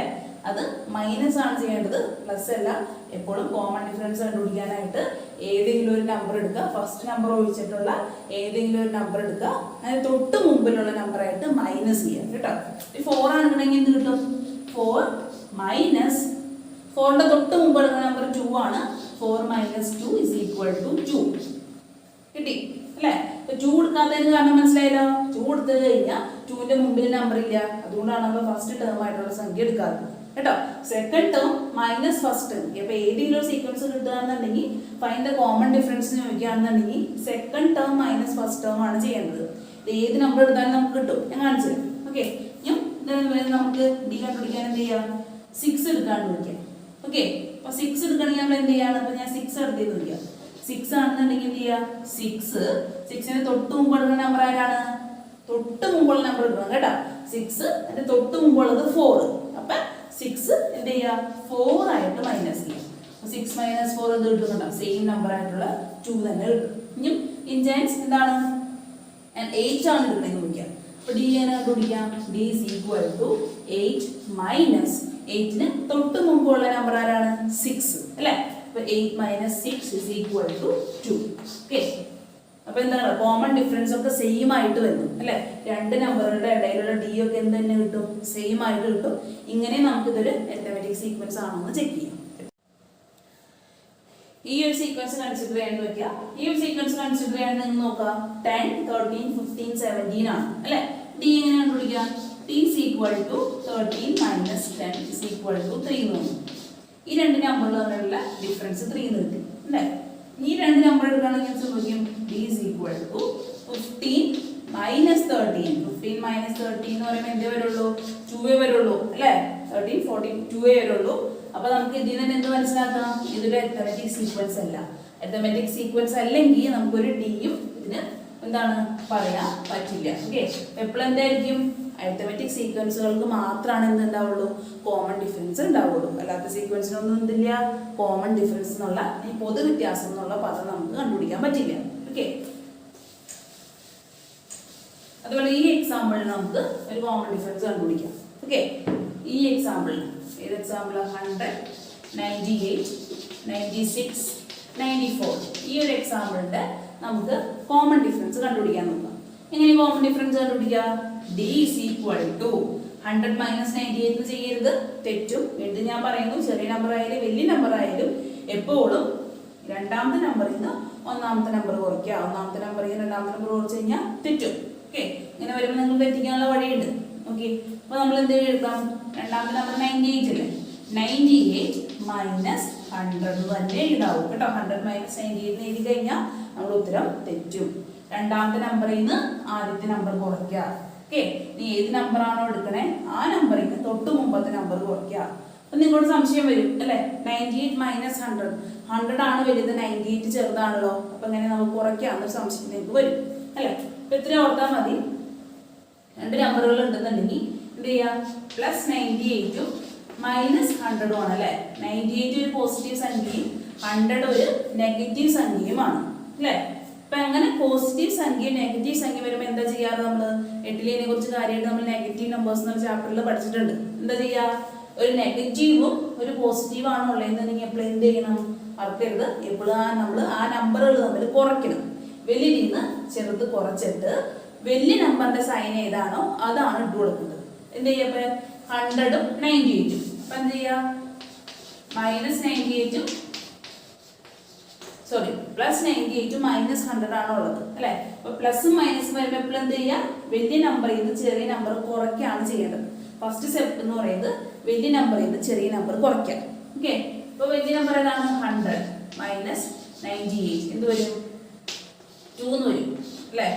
അത് മൈനസ് ആണ് ചെയ്യേണ്ടത്, പ്ലസ് അല്ല. എപ്പോഴും കോമൺ ഡിഫറൻസ് കണ്ടുപിടിക്കാനായിട്ട് ഏതെങ്കിലും ഒരു നമ്പർ എടുക്കുക, ഫസ്റ്റ് നമ്പർ ഒഴിച്ചിട്ടുള്ള ഏതെങ്കിലും ഒരു നമ്പർ എടുക്കുക, അതിന് തൊട്ട് മുമ്പിലുള്ള നമ്പറായിട്ട് മൈനസ് ചെയ്യാം കേട്ടോ. ഈ 4 ആണെന്നുണ്ടെങ്കിൽ എന്ത് കിട്ടും, 4 മൈനസ് 4ന്റെ തൊട്ട് മുമ്പ് കിടക്കുന്ന നമ്പർ 2 ആണ്. 4 മൈനസ് 2 is equal to 2. കിട്ടി അല്ലേ. ഇപ്പൊ 2 എടുക്കാത്തതിന് കാരണം മനസ്സിലായല്ലോ. 2 എടുത്തു കഴിഞ്ഞാൽ 2ന്റെ മുമ്പിൽ നമ്പർ ഇല്ല, അതുകൊണ്ടാണ് നമ്മൾ ഫസ്റ്റ് ടേം ആയിട്ടുള്ള സംഖ്യ എടുക്കാറ് കേട്ടോ. Second term minus first term. അപ്പൊ ഏതെങ്കിലും ഒരു സീക്വൻസ് കിട്ടുകയാണെന്നുണ്ടെങ്കിൽ ഫൈൻഡ് ദ കോമൺ ഡിഫറൻസ് ചോദിക്കുകയാണെന്നുണ്ടെങ്കിൽ second term minus first term ആണ് ചെയ്യേണ്ടത്. ഇത് ഏത് നമ്പർ എടുത്താലും നമുക്ക് കിട്ടും. ഞാൻ കാണിച്ചു തരാം. ഓക്കെ, നമുക്ക് ഡി കണ്ടുപിടിക്കാൻ എന്ത് ചെയ്യാം, 6 എടുക്കാണ്ട് വിളിക്കാം. ഓക്കെ, അപ്പൊ 6 എടുക്കണമെങ്കിൽ നമ്മൾ എന്ത് ചെയ്യാണ്, അപ്പൊ ഞാൻ 6 എടുത്തേന്ന് വിളിക്കാം. 6 ആണെന്നുണ്ടെങ്കിൽ എന്ത് ചെയ്യാം, 6ന് തൊട്ട് മുമ്പ് എടുക്കുന്ന നമ്പർ ആരാണ്, തൊട്ട് മുമ്പുള്ള നമ്പർ എടുക്കണം കേട്ടോ. 6 അതിന്റെ തൊട്ട് മുമ്പുള്ളത് 4. അപ്പൊ 6 എന്ത് ചെയ്യാ, 4 ആയിട്ട് മൈനസ് ചെയ്യാം. 6 മൈനസ് 4 എന്ത് കിട്ടുന്നുണ്ടോ, സെയിം നമ്പർ ആയിട്ടുള്ള 2 തന്നെ കിട്ടും. ഇനി ഇൻ ചാൻസ് എന്താണ്, 8 ആണ് എടുക്കണമെന്ന് വിളിക്കാം. അപ്പൊ ഡി എങ്ങനെ കണ്ടുപിടിക്കാം, D is equal to 8 minus 8ന് തൊട്ട് മുമ്പുള്ള നമ്പർ ആരാണ്, 6 അല്ലേ. അപ്പൊ 8 minus 6 is equal to 2. Okay, അപ്പൊ എന്താണ്, കോമൺ ഡിഫറൻസ് ഒക്കെ സെയിം ആയിട്ട് വരുന്നു അല്ലെ. രണ്ട് നമ്പറുകളുടെ ഇടയിലുള്ള ഡി ഒക്കെ എന്ത് തന്നെ കിട്ടും, സെയിം ആയിട്ട് കിട്ടും. ഇങ്ങനെ നമുക്ക് ഇതൊരു അരിത്തമെറ്റിക് സീക്വൻസ് ആണോ എന്ന് ചെക്ക് ചെയ്യാം. ഈ ഒരു സീക്വൻസ് കൺസിഡർ ചെയ്യാൻ വെക്കുക. ഈ ഒരു സീക്വൻസ് കൺസിഡർ ചെയ്യാൻ നിങ്ങൾ നോക്കാം, 10, 13, 15, 17 ആണ് അല്ലെ. ഡി എങ്ങനെ കണ്ടുപിടിക്കാം, t is equal to 13 minus 10 is equal to 3 എന്ന് തോന്നുന്നു. ഈ രണ്ട് നമ്പറുകൾ തമ്മിലുള്ള ഡിഫറൻസ് 3 എന്ന് കിട്ടി അല്ലേ. ഈ രണ്ട് നമ്പർ എടുക്കുകയാണെങ്കിൽ ചോദിക്കും d is equal to 15 minus 13. 15 minus 13 എന്ന് പറയുമ്പോൾ എന്തേ വരുള്ളൂ, 2 വരുള്ളൂ അല്ലേ. 13, 14, 2 വരുള്ളൂ. അപ്പൊ നമുക്ക് ഇതിൽ നിന്ന് എന്ത് മനസ്സിലാക്കാം, ഇതൊരു അരിത്തമെറ്റിക് സീക്വൻസ് അല്ല. അരിത്തമെറ്റിക് സീക്വൻസ് അല്ലെങ്കിൽ നമുക്കൊരു ഡിയും ഇതിന് എന്താണ് പറയാൻ പറ്റില്ല. ഓക്കെ, എപ്പോഴും എന്തായിരിക്കും, അരിത്തമെറ്റിക് സീക്വൻസുകൾക്ക് മാത്രമാണ് എന്തുണ്ടാവുള്ളൂ, കോമൺ ഡിഫറൻസ് ഉണ്ടാവുള്ളൂ. അല്ലാത്ത സീക്വൻസിനൊന്നും എന്തില്ല, കോമൺ ഡിഫറൻസ് എന്നുള്ള ഈ പൊതു വ്യത്യാസം എന്നുള്ള പദം നമുക്ക് കണ്ടുപിടിക്കാൻ പറ്റില്ല. ഓക്കെ, അതുപോലെ ഈ എക്സാമ്പിളിൽ നമുക്ക് ഒരു കോമൺ ഡിഫറൻസ് കണ്ടുപിടിക്കാം. ഓക്കെ, ഈ എക്സാമ്പിളിൽ ഏത് എക്സാമ്പിളാണ്, 100, 98, 96, 94. ഈ ഒരു എക്സാമ്പിളിന്റെ നമുക്ക് കോമൺ ഡിഫറൻസ് കണ്ടുപിടിക്കാൻ നോക്കാം. എങ്ങനെ കോമൺ ഡിഫറൻസ് കണ്ടുപിടിക്കാം, d is equal to 100 minus 98 ചെയ്യരുത്, തെറ്റും. വീണ്ടും ഞാൻ പറയുന്നു, ചെറിയ നമ്പർ ആയാലും വലിയ നമ്പർ ആയാലും എപ്പോഴും രണ്ടാമത്തെ നമ്പറിൽ നിന്ന് ഒന്നാമത്തെ നമ്പർ കുറയ്ക്കുക. ഒന്നാമത്തെ നമ്പറിൽ നിന്ന് രണ്ടാമത്തെ നമ്പർ കുറച്ച് കഴിഞ്ഞാൽ തെറ്റും. ഓക്കെ, ഇങ്ങനെ വരുമ്പോൾ നിങ്ങൾ തെറ്റിക്കാനുള്ള വഴിയുണ്ട്. ഓക്കെ, അപ്പൊ നമ്മൾ എന്ത് എഴുതാം, രണ്ടാമത്തെ നമ്പർ 98 അല്ലേ, 98 മൈനസ് 100 തന്നെ എഴുതാവൂ കേട്ടോ. 100 മൈനസ് 98 എഴുതി കഴിഞ്ഞാൽ നമ്മുടെ ഉത്തരം തെറ്റും. രണ്ടാമത്തെ നമ്പറിൽ നിന്ന് ആദ്യത്തെ നമ്പർ കുറയ്ക്കുക. ഓക്കെ, നീ ഏത് നമ്പറാണോ എടുക്കണേ ആ നമ്പറിൽ നിന്ന് തൊട്ട് മുമ്പത്തെ നമ്പർ കുറയ്ക്കുക. അപ്പൊ നിങ്ങളോട് സംശയം വരും അല്ലെ, 98 മൈനസ് 100, 100 ആണ് വലുത്, 98 ചെറുതാണല്ലോ, അപ്പൊ എങ്ങനെ നമുക്ക് കുറയ്ക്കാമെന്നൊരു സംശയം നിങ്ങൾക്ക് വരും അല്ലെ. അപ്പൊ ഇത്ര ഓർത്താൽ മതി. രണ്ട് നമ്പറുകൾ ഉണ്ടെന്നുണ്ടെങ്കിൽ എന്ത് ചെയ്യാം, പ്ലസ് 98 മൈനസ് 100 ആണ് അല്ലെ. 98 ഒരു പോസിറ്റീവ് സംഖ്യയും 100 ഒരു നെഗറ്റീവ് സംഖ്യയുമാണ് അല്ലെ. അപ്പൊ അങ്ങനെ പോസിറ്റീവ് സംഖ്യ നെഗറ്റീവ് സംഖ്യ വരുമ്പോൾ എന്താ ചെയ്യാറ്, നമ്മള് എട്ടിലിനെ കുറിച്ച് കാര്യമായിട്ട് നമ്മൾ നെഗറ്റീവ് നമ്പേഴ്സ് എന്ന ചാപ്റ്ററിൽ പഠിച്ചിട്ടുണ്ട്. എന്താ ചെയ്യാ, ഒരു നെഗറ്റീവും ഒരു പോസിറ്റീവ് ആണോ ഉള്ളതെന്നുണ്ടെങ്കിൽ എപ്പോഴും എന്ത് ചെയ്യണം, മറക്കരുത്, എപ്പോഴും നമ്മൾ ആ നമ്പറുകൾ തമ്മിൽ കുറയ്ക്കണം. വലിയ നിന്ന് ചെറുത് കുറച്ചിട്ട് വലിയ നമ്പറിന്റെ സൈൻ ഏതാണോ അതാണ് ഇട്ട് കൊടുക്കുന്നത്. എന്ത് ചെയ്യാ, 100ഉം 98ഉം. അപ്പൊ എന്ത് ചെയ്യാ, മൈനസ് 98ഉം സോറി പ്ലസ് 98 മൈനസ് 100 ആണ് ഉള്ളത് അല്ലെ. അപ്പൊ പ്ലസും മൈനസും വരുമ്പോൾ എപ്പോഴും എന്ത് ചെയ്യാം, വലിയ നമ്പറിൽ നിന്ന് ചെറിയ നമ്പർ കുറയ്ക്കുകയാണ് ചെയ്യേണ്ടത്. ഫസ്റ്റ് സ്റ്റെപ്പ് എന്ന് പറയുന്നത് വലിയ നമ്പറിൽ നിന്ന് ചെറിയ നമ്പർ കുറയ്ക്കാം. ഓക്കെ, അപ്പോൾ വലിയ നമ്പർ ഏതാണ്? 100 മൈനസ് 98 എന്ത് വരും? 2 എന്ന് വരും അല്ലേ?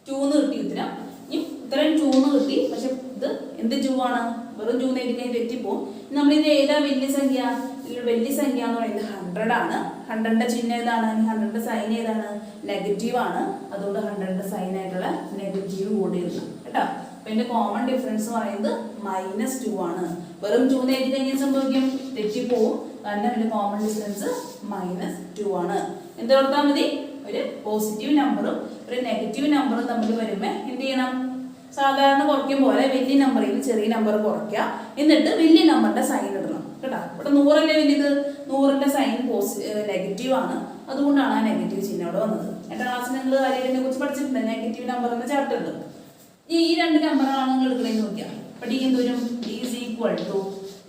2 എന്ന് കിട്ടി ഉത്തരം. ഇനി ഉത്തരം 2 എന്ന് കിട്ടി, പക്ഷെ ഇത് എന്ത് 2 ആണ്? വെറും 2 എഴുതിക്കാൻ തെറ്റിപ്പോവും. നമ്മളിത് ഏതാ വലിയ സംഖ്യ? ഇതിൽ വലിയ സംഖ്യ എന്ന് പറയുന്നത് 100 ആണ്. 100ന്റെ ചിഹ്നം ഏതാണ്? 100ന്റെ സൈൻ ഏതാണ്? നെഗറ്റീവ് ആണ്. അതുകൊണ്ട് 100ന്റെ സൈൻ ആയിട്ടുള്ള നെഗറ്റീവ് കൂടി ഇടണം കേട്ടോ. അപ്പൊ ഇതിന്റെ കോമൺ ഡിഫറൻസ് എന്ന് പറയുന്നത് -2 ആണ്. വെറും 2 എഴുതി കഴിഞ്ഞാൽ സംഭവിക്കും തെറ്റിപ്പോവും. കാരണം ഇതിന്റെ കോമൺ ഡിഫറൻസ് -2 ആണ്. എന്ത് ഓർത്താൽ മതി? ഒരു പോസിറ്റീവ് നമ്പറും ഒരു നെഗറ്റീവ് നമ്പറും തമ്മിൽ വരുമ്പോൾ എന്ത് ചെയ്യണം? സാധാരണ കുറയ്ക്കും പോലെ വലിയ നമ്പറിൽ നിന്ന് ചെറിയ നമ്പർ കുറയ്ക്കുക, എന്നിട്ട് വലിയ നമ്പറിന്റെ സൈൻ ഇടണം കേട്ടോ. ഇവിടെ 100 അല്ലേ വലുത്? 100ന്റെ സൈൻ നെഗറ്റീവ് ആണ്. അതുകൊണ്ടാണ് ആ നെഗറ്റീവ് ചിഹ്നം ഇവിടെ വന്നത്. എന്റെ ക്ലാസ്സിൽ നിങ്ങൾ കാര്യത്തിനെ കുറിച്ച് പഠിച്ചിട്ടുണ്ട്, നെഗറ്റീവ് നമ്പർ എന്ന ചാപ്റ്റർ ഉണ്ട്. ഈ 2 നമ്പറാണ് നിങ്ങൾ എടുക്കണമെന്ന് നോക്കിയാൽ അപ്പൊ ഡി എന്ത് വരും? D is equal to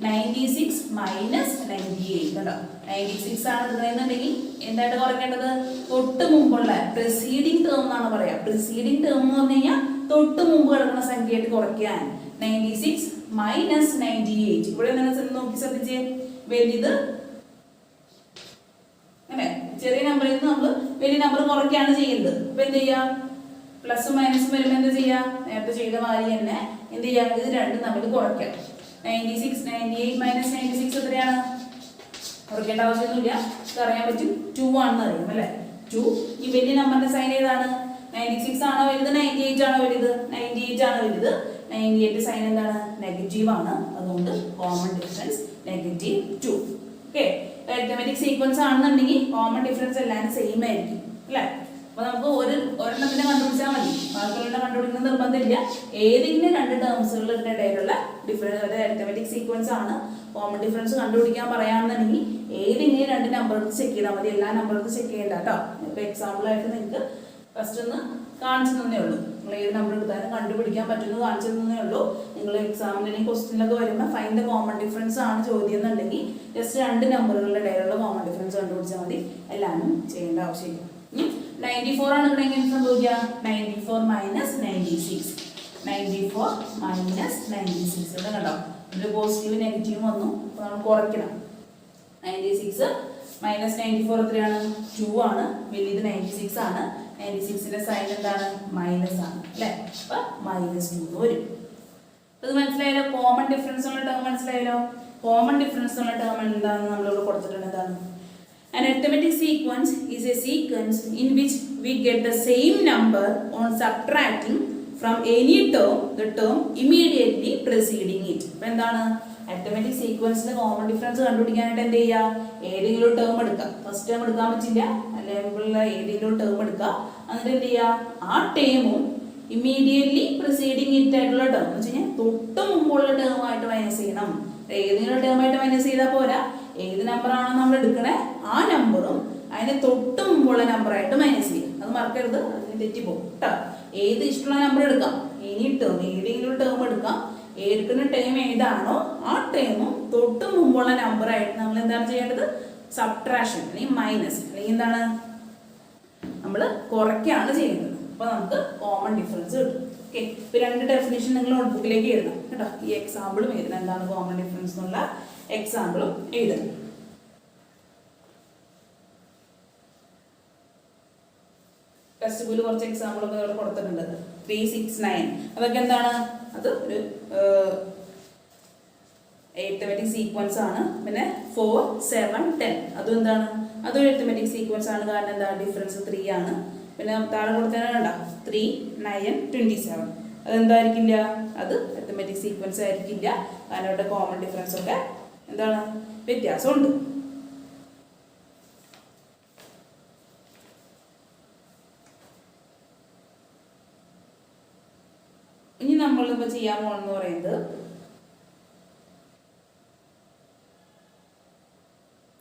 96 minus 98 കേട്ടോ. 96 ആണ് എടുക്കണമെന്നുണ്ടെങ്കിൽ എന്തായിട്ട് കുറയ്ക്കേണ്ടത്? തൊട്ട് മുമ്പുള്ള പ്രിസീഡിങ് ടേം എന്നാണ് പറയാ. പ്രിസീഡിങ് ടേം എന്ന് പറഞ്ഞു കഴിഞ്ഞാൽ തൊട്ട് മുമ്പ് കിടക്കുന്ന സംഖ്യയായിട്ട് കുറയ്ക്കാൻ 96 മൈനസ് 98. ഇവിടെ നോക്കി ശ്രദ്ധിച്ചേ, വലുത് അല്ലെ? ചെറിയ നമ്പറിൽ നിന്ന് നമ്മൾ വലിയ നമ്പർ കുറയ്ക്കുകയാണ് ചെയ്യുന്നത്. അപ്പൊ എന്ത് ചെയ്യാം? പ്ലസും മൈനസും വരുമ്പോൾ എന്താ ചെയ്യാ? നേരത്തെ ചെയ്ത മാതിരി തന്നെ എന്ത് ചെയ്യാം? ഇത് രണ്ടും തമ്മിൽ കുറയ്ക്കാം. 96 98 മൈനസ് 96 എത്രയാണ്? കുറയ്ക്കേണ്ട ആവശ്യമൊന്നുമില്ല, അറിയാൻ പറ്റും. 2 ആണെന്ന് അറിയാം അല്ലെ? 2. ഈ വലിയ നമ്പറിന്റെ സൈൻ ഏതാണ്? 96 ആണോ വലുത്? 98 ആണോ വലുത്? 98 ആണ് വലുത്. 98 സൈൻ എന്താണ്? നെഗറ്റീവ് ആണ്. അതുകൊണ്ട് common difference -2. Okay, arithmetic sequence ആണെന്നുണ്ടെങ്കിൽ കോമൺ ഡിഫറൻസ് എല്ലാവരും സെയിം ആയിരിക്കും അല്ലെ? അപ്പൊ നമുക്ക് ഒരെണ്ണത്തിനെ കണ്ടുപിടിച്ചാൽ മതി, ബാക്കിയുള്ള കണ്ടുപിടിക്കുന്ന നിർബന്ധമില്ല. ഏതെങ്കിലും 2 ടേംസുകളുടെ ഇടയിലുള്ള ഡിഫറൻസ്, അതായത് അരിത്തമെറ്റിക് സീക്വൻസ് ആണ്, കോമൺ ഡിഫറൻസ് കണ്ടുപിടിക്കാൻ പറയാണെന്നുണ്ടെങ്കിൽ ഏതെങ്കിലും 2 നമ്പർക്ക് ചെക്ക് ചെയ്താൽ മതി. എല്ലാ നമ്പർക്ക് ചെക്ക് ചെയ്യണ്ട കേട്ടോ. ഇപ്പൊ എക്സാമ്പിൾ ആയിട്ട് നിങ്ങൾക്ക് ഫസ്റ്റ് ഒന്ന് കാണിച്ചു തന്നേ ഉള്ളൂ. നിങ്ങൾ ഏത് നമ്പർ എടുത്താലും കണ്ടുപിടിക്കാൻ പറ്റുന്നത് കാണിച്ചു തന്നേ ഉള്ളൂ. നിങ്ങൾ എക്സാമിന് ക്വസ്റ്റ്യനിലൊക്കെ വരുമ്പോൾ ഫൈൻഡ് ദ കോമൺ ഡിഫറൻസ് ആണ് ചോദ്യം എന്നുണ്ടെങ്കിൽ ജസ്റ്റ് 2 നമ്പറുകളുടെ ഇടയിലുള്ള കോമൺ ഡിഫറൻസ് കണ്ടുപിടിച്ചാൽ മതി. എല്ലാവരും ചെയ്യേണ്ട ആവശ്യമില്ല. 94 ആണ് ഇവിടെ എങ്ങനെ സംഭവിക്കുക? 94 മൈനസ് 96. 94 മൈനസ് 96 ഇവിടെ കണ്ടോ? ഒരു പോസിറ്റീവ് നെഗറ്റീവ് വന്നു. അപ്പൊ നമ്മൾ കുറയ്ക്കണം. 96 മൈനസ് 94 എത്രയാണ്? 2 ആണ്. വലിയത് 96 ആണ്. 96ന്റെ സൈൻ എന്താണ്? മൈനസ് ആണ് അല്ലെ? അപ്പൊ -2 വരും. ഇത് മനസ്സിലായല്ലോ? കോമൺ ഡിഫറൻസ് ഉള്ള ടേം മനസ്സിലായല്ലോ? കോമൺ ഡിഫറൻസ് ഉള്ള ടേം എന്താണെന്ന് നമ്മളിവിടെ കൊടുത്തിട്ടുണ്ട്. എന്താണ്? An arithmetic sequence is a sequence in which we get the same number on subtracting from any term the term immediately preceding it. അപ്പോൾ എന്താണ്? arithmetic sequenceന്റെ കോമൺ ഡിഫറൻസ് കണ്ടുപിടിക്കാനായിട്ട് എന്ത് ചെയ്യുക? ഏതെങ്കിലും ടേം എടുക്കുക. ഫസ്റ്റ് ടേം എടുക്കാൻ പറ്റില്ല, അല്ലെങ്കിൽ ഏതെങ്കിലും ടേം എടുക്കുക. എന്നിട്ട് എന്ത് ചെയ്യുക? ആ ടേമും ഇമ്മീഡിയറ്റ്ലി പ്രിസീഡിങ് ഇറ്റ് ആയിട്ടുള്ള ടേം എന്ന് വെച്ച് കഴിഞ്ഞാൽ തൊട്ട് മുമ്പുള്ള ടേമായിട്ട് മൈനസ് ചെയ്യണം. ഏതെങ്കിലും ടേമായിട്ട് മൈനസ് ചെയ്താൽ പോരാ, ഏത് നമ്പറാണോ നമ്മൾ എടുക്കണേ ആ നമ്പറും അതിന് തൊട്ട് മുമ്പുള്ള നമ്പറായിട്ട് മൈനസ് ചെയ്യും. അത് മറക്കരുത്, അതിന് തെറ്റിപ്പോകും കേട്ടോ. ഏത് ഇഷ്ടമുള്ള നമ്പർ എടുക്കാം, എനി ടേം, ഏതെങ്കിലും ടേം എടുക്കാം. എടുക്കുന്ന ടേം ഏതാണോ ആ ടേമും തൊട്ട് മുമ്പുള്ള നമ്പറായിട്ട് നമ്മൾ എന്താണ് ചെയ്യേണ്ടത്? സബ്ട്രാക്ഷൻ അല്ലെങ്കിൽ മൈനസ് അല്ലെങ്കിൽ എന്താണ്? നമ്മൾ കുറയ്ക്കുകയാണ് ചെയ്യുന്നത്. അപ്പൊ നമുക്ക് കോമൺ ഡിഫറൻസ് കിട്ടും. ഓക്കെ, ഇപ്പൊ 2 ഡെഫിനിഷൻ നിങ്ങൾ നോട്ട്ബുക്കിലേക്ക് എഴുതണം കേട്ടോ. ഈ എക്സാമ്പിളും എഴുതണം, എന്താണ് കോമൺ ഡിഫറൻസ് എന്നുള്ള എക്സാമ്പിളും എഴുതണം. ടെക്സ്റ്റ് ബുക്കിൽ കുറച്ച് എക്സാമ്പിളൊക്കെ ഇവിടെ കൊടുത്തിട്ടുണ്ട്. 3, 6, 9 അതൊക്കെ എന്താണ്? അത് ഒരു arithmetic സീക്വൻസ് ആണ്. പിന്നെ 4, 7, 10 അതും എന്താണ്? അതൊരു arithmetic സീക്വൻസ് ആണ്. കാരണം എന്താ? ഡിഫറൻസ് 3 ആണ്. പിന്നെ താഴെ കൊടുത്തതാണ് കണ്ടോ? 3, 9, 27 അതെന്തായിരിക്കില്ല? അത് arithmetic സീക്വൻസ് ആയിരിക്കില്ല. കാരണം ഇവിടെ കോമൺ ഡിഫറൻസ് ഒക്കെ എന്താണ്? വ്യത്യാസമുണ്ട്. ഇനി നമ്മളിപ്പോ ചെയ്യാൻ പോകണമെന്ന് പറയുന്നത്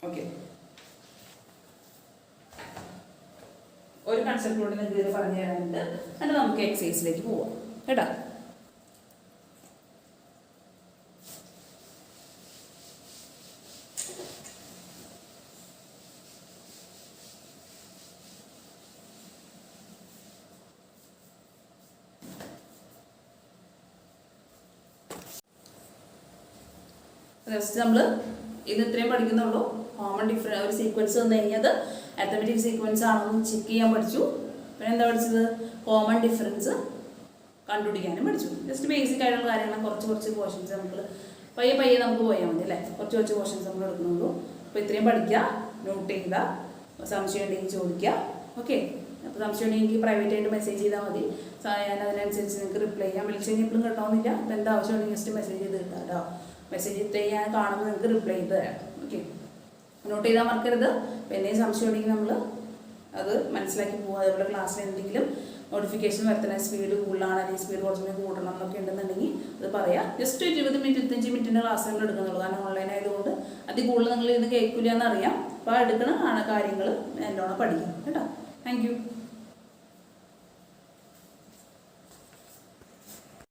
ഓക്കെ, ഒരു കൺസെപ്റ്റിലൂടെ നിങ്ങൾക്ക് പറഞ്ഞു തരാനുണ്ട്. എന്നിട്ട് നമുക്ക് എക്സസൈസിലേക്ക് പോവാം കേട്ടോ. ജസ്റ്റ് നമ്മൾ ഇത് ഇത്രയും പഠിക്കുന്നുള്ളൂ. കോമൺ ഡിഫറൻസ് ഒരു സീക്വൻസ് വന്നു കഴിഞ്ഞാൽ അരിത്തമെറ്റിക് സീക്വൻസ് ആണോ എന്ന് ചെക്ക് ചെയ്യാൻ പഠിച്ചു. പിന്നെ എന്താ പഠിച്ചത്? കോമൺ ഡിഫറൻസ് കണ്ടുപിടിക്കാനും പഠിച്ചു. ജസ്റ്റ് ബേസിക് ആയിട്ടുള്ള കാര്യങ്ങൾ കുറച്ച് പോർഷൻസ് നമുക്ക് പയ്യെ നമുക്ക് പോയാൽ മതി അല്ലേ. കുറച്ച് പോർഷൻസ് നമ്മൾ എടുക്കുന്നുള്ളൂ. അപ്പോൾ ഇത്രയും പഠിക്കുക, നോട്ട് ചെയ്യുക, സംശയം ഉണ്ടെങ്കിൽ ചോദിക്കുക. ഓക്കെ, അപ്പോൾ സംശയം ഉണ്ടെങ്കിൽ എനിക്ക് പ്രൈവറ്റ് ആയിട്ട് മെസ്സേജ് ചെയ്താൽ മതി. ഞാൻ അതിനനുസരിച്ച് നിങ്ങൾക്ക് റിപ്ലൈ ചെയ്യാം. വിളിച്ച് കഴിഞ്ഞാൽ എപ്പോഴും കിട്ടാവുന്നില്ല. അപ്പോൾ എന്താ ആവശ്യമുണ്ടെങ്കിൽ ജസ്റ്റ് മെസ്സേജ് ചെയ്ത് കിട്ടാം കേട്ടോ. മെസ്സേജ് ചെയ്യാൻ കാണുമ്പോൾ നിങ്ങൾക്ക് റിപ്ലൈ ചെയ്ത് തരാം. ഓക്കെ, നോട്ട് ചെയ്താൽ മറക്കരുത്. പിന്നെ സംശയം ഉണ്ടെങ്കിൽ നമ്മൾ അത് മനസ്സിലാക്കി പോകും. അതേപോലെ ക്ലാസ്സിൽ എന്തെങ്കിലും നോട്ടിഫിക്കേഷൻ വരുത്തണം, സ്പീഡ് കൂടുതലാണ് അല്ലെങ്കിൽ സ്പീഡ് കുറച്ചുകൂടി കൂട്ടണം എന്നൊക്കെ ഉണ്ടെന്നുണ്ടെങ്കിൽ അത് പറയാം. ജസ്റ്റ് ഒരു 20 മിനിറ്റ് 25 മിനിറ്റിൻ്റെ ക്ലാസ് നമ്മൾ എടുക്കുന്നുള്ളൂ. കാരണം ഓൺലൈൻ ആയതുകൊണ്ട് അതിൽ കൂടുതൽ നിങ്ങൾ ഇത് കേൾക്കില്ല എന്നറിയാം. അപ്പോൾ എടുക്കണ കാര്യങ്ങൾ നല്ലോണം പഠിക്കാം കേട്ടോ. Thank you.